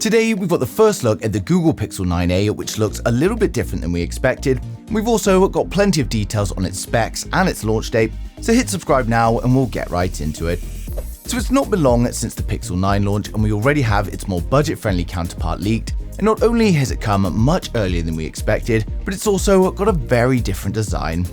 Today we've got the first look at the Google Pixel 9a, which looks a little bit different than we expected. We've also got plenty of details on its specs and its launch date, so hit subscribe now and we'll get right into it. So it's not been long since the Pixel 9 launch and we already have its more budget-friendly counterpart leaked, and not only has it come much earlier than we expected, but it's also got a very different design.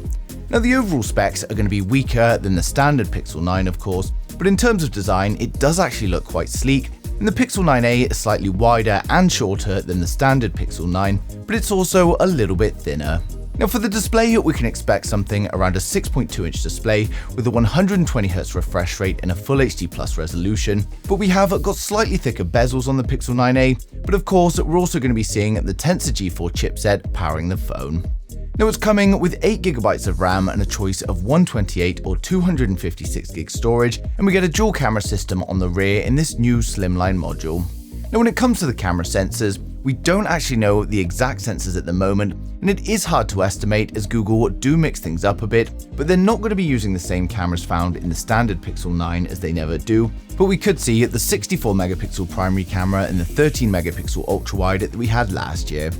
Now the overall specs are going to be weaker than the standard Pixel 9 of course, but in terms of design it does actually look quite sleek, and the Pixel 9a is slightly wider and shorter than the standard Pixel 9, but it's also a little bit thinner. Now for the display, we can expect something around a 6.2-inch display with a 120Hz refresh rate and a Full HD Plus resolution, but we have got slightly thicker bezels on the Pixel 9a, but of course we're also going to be seeing the Tensor G4 chipset powering the phone. Now it's coming with 8GB of RAM and a choice of 128 or 256GB storage, and we get a dual camera system on the rear in this new slimline module. Now when it comes to the camera sensors, we don't actually know the exact sensors at the moment, and it is hard to estimate as Google do mix things up a bit, but they're not going to be using the same cameras found in the standard Pixel 9 as they never do, but we could see the 64MP primary camera and the 13MP ultra-wide that we had last year.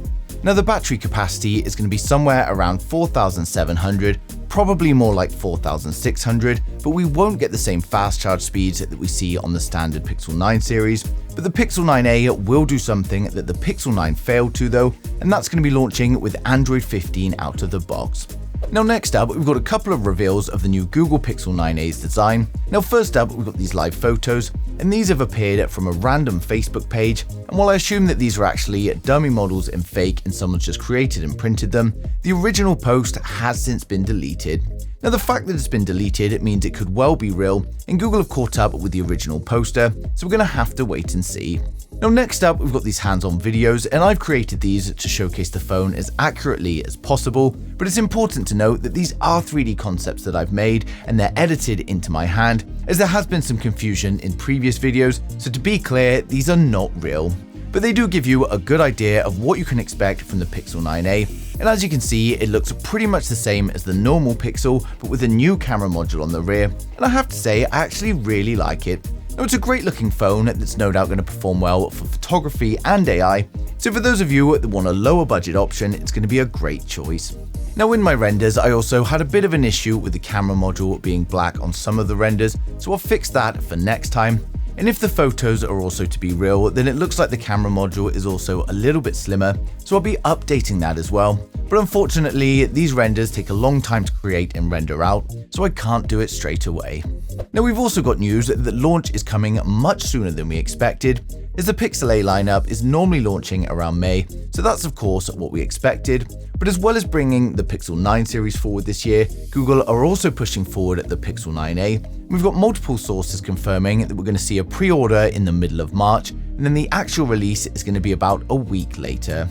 Now the battery capacity is going to be somewhere around 4,700, probably more like 4,600, but we won't get the same fast charge speeds that we see on the standard Pixel 9 series. But the Pixel 9a will do something that the Pixel 9 failed to though, and that's going to be launching with Android 15 out of the box. Now next up, we've got a couple of reveals of the new Google Pixel 9a's design. Now first up, we've got these live photos, and these have appeared from a random Facebook page, and while I assume that these are actually dummy models and fake and someone's just created and printed them, the original post has since been deleted. Now the fact that it's been deleted, it means it could well be real, and Google have caught up with the original poster, so we're going to have to wait and see. Now next up, we've got these hands-on videos, and I've created these to showcase the phone as accurately as possible, but it's important to note that these are 3D concepts that I've made, and they're edited into my hand, as there has been some confusion in previous videos, so to be clear, these are not real. But they do give you a good idea of what you can expect from the Pixel 9a, and as you can see, it looks pretty much the same as the normal Pixel, but with a new camera module on the rear, and I have to say, I actually really like it. Now it's a great looking phone that's no doubt going to perform well for photography and AI, so for those of you that want a lower budget option, it's going to be a great choice. Now in my renders, I also had a bit of an issue with the camera module being black on some of the renders, so I'll fix that for next time. And if the photos are also to be real, then it looks like the camera module is also a little bit slimmer, so I'll be updating that as well. But unfortunately, these renders take a long time to create and render out, so I can't do it straight away. Now we've also got news that launch is coming much sooner than we expected, as the Pixel A lineup is normally launching around May, so that's of course what we expected. But as well as bringing the Pixel 9 series forward this year, Google are also pushing forward the Pixel 9a. We've got multiple sources confirming that we're going to see a pre-order in the middle of March, and then the actual release is going to be about a week later.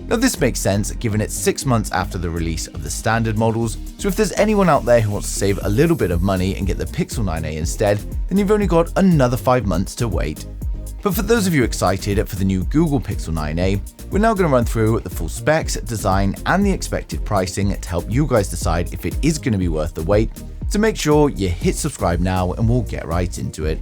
Now this makes sense given it's 6 months after the release of the standard models, so if there's anyone out there who wants to save a little bit of money and get the Pixel 9a instead, then you've only got another 5 months to wait. But for those of you excited for the new Google Pixel 9a, we're now going to run through the full specs, design, and the expected pricing to help you guys decide if it is going to be worth the wait. So make sure you hit subscribe now and we'll get right into it.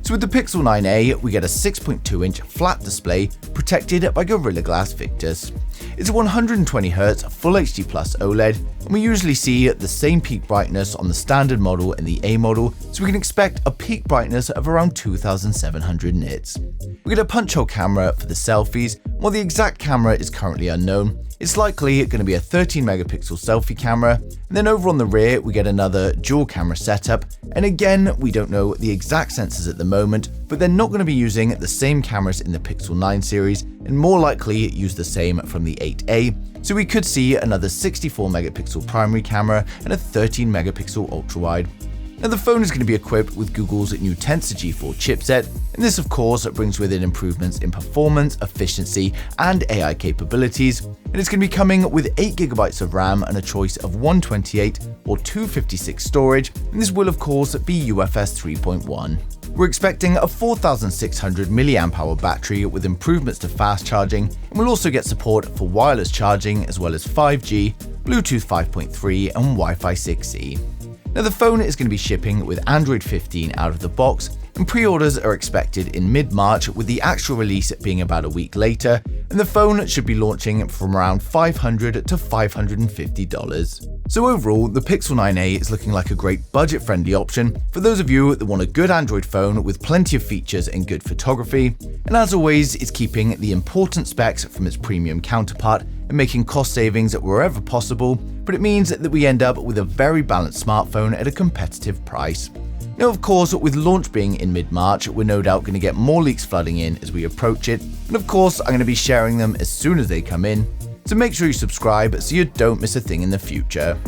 So with the Pixel 9a, we get a 6.2-inch flat display protected by Gorilla Glass Victus. It's a 120Hz Full HD Plus OLED, and we usually see the same peak brightness on the standard model and the A model, so we can expect a peak brightness of around 2700 nits. We get a punch hole camera for the selfies. While the exact camera is currently unknown, it's likely going to be a 13MP selfie camera, and then over on the rear we get another dual camera setup, and again we don't know the exact sensors at the moment, but they're not going to be using the same cameras in the Pixel 9 series, and more likely use the same from the 8a, so we could see another 64MP primary camera and a 13MP ultra-wide. Now the phone is going to be equipped with Google's new Tensor G4 chipset, and this of course brings with it improvements in performance, efficiency, and AI capabilities, and it's going to be coming with 8GB of RAM and a choice of 128 or 256 storage, and this will of course be UFS 3.1. We're expecting a 4,600 mAh battery with improvements to fast charging, and we'll also get support for wireless charging as well as 5G, Bluetooth 5.3 and Wi-Fi 6E. Now the phone is going to be shipping with Android 15 out of the box, and pre-orders are expected in mid-March, with the actual release being about a week later, and the phone should be launching from around $500 to $550. So overall, the Pixel 9a is looking like a great budget-friendly option for those of you that want a good Android phone with plenty of features and good photography, and as always, it's keeping the important specs from its premium counterpart and making cost savings wherever possible, but it means that we end up with a very balanced smartphone at a competitive price. Now, of course, with launch being in mid-March, we're no doubt going to get more leaks flooding in as we approach it, and of course, I'm going to be sharing them as soon as they come in, so make sure you subscribe so you don't miss a thing in the future.